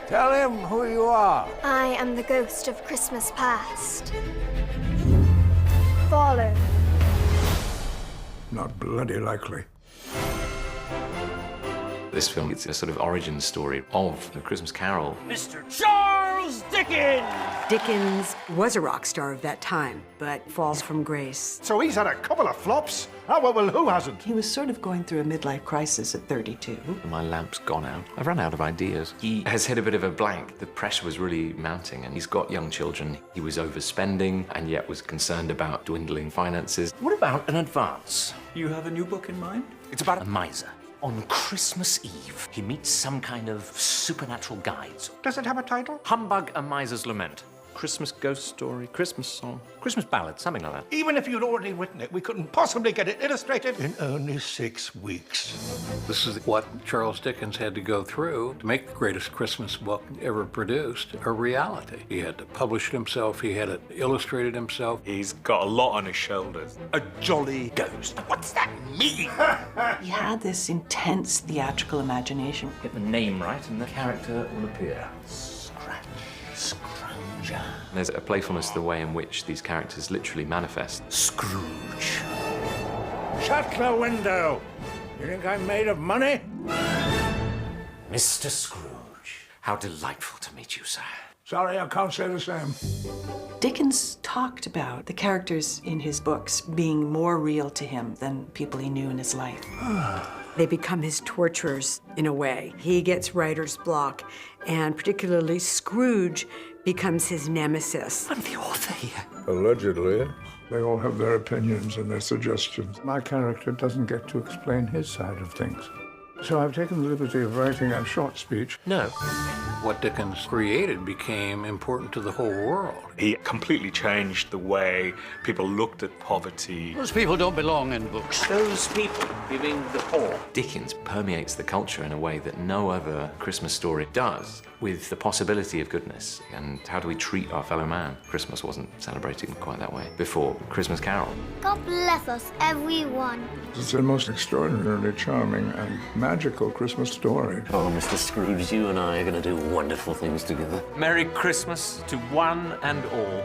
Tell him who you are. I am the ghost of Christmas past. Follow. Not bloody likely. This film, it's a sort of origin story of The Christmas Carol. Mr. Charles Dickens! Dickens was a rock star of that time, but falls from grace. So he's had a couple of flops? Oh, well, who hasn't? He was sort of going through a midlife crisis at 32. My lamp's gone out. I've run out of ideas. He has hit a bit of a blank. The pressure was really mounting, and he's got young children. He was overspending and yet was concerned about dwindling finances. What about an advance? You have a new book in mind? It's about a miser. On Christmas Eve, he meets some kind of supernatural guides. Does it have a title? Humbug, A Miser's Lament. Christmas ghost story, Christmas song. Christmas ballad, something like that. Even if you'd already written it, we couldn't possibly get it illustrated in only 6 weeks. This is what Charles Dickens had to go through to make the greatest Christmas book ever produced a reality. He had to publish it himself, he had it illustrated himself. He's got a lot on his shoulders. A jolly ghost. What's that mean? He had this intense theatrical imagination. Get the name right and the character will appear. There's a playfulness to the way in which these characters literally manifest. Scrooge. Shut the window. You think I'm made of money? Mr. Scrooge. How delightful to meet you, sir. Sorry, I can't say the same. Dickens talked about the characters in his books being more real to him than people he knew in his life. They become his torturers, in a way. He gets writer's block, and particularly Scrooge becomes his nemesis. I'm the author here. Allegedly. They all have their opinions and their suggestions. My character doesn't get to explain his side of things. So I've taken the liberty of writing a short speech. No. What Dickens created became important to the whole world. He completely changed the way people looked at poverty. Those people don't belong in books. Those people giving the poor. Dickens permeates the culture in a way that no other Christmas story does, with the possibility of goodness. And how do we treat our fellow man? Christmas wasn't celebrated quite that way before Christmas Carol. God bless us, everyone. It's the most extraordinarily charming and magical Christmas story. Oh, Mr. Scrooge, you and I are going to do wonderful things together. Merry Christmas to one and all.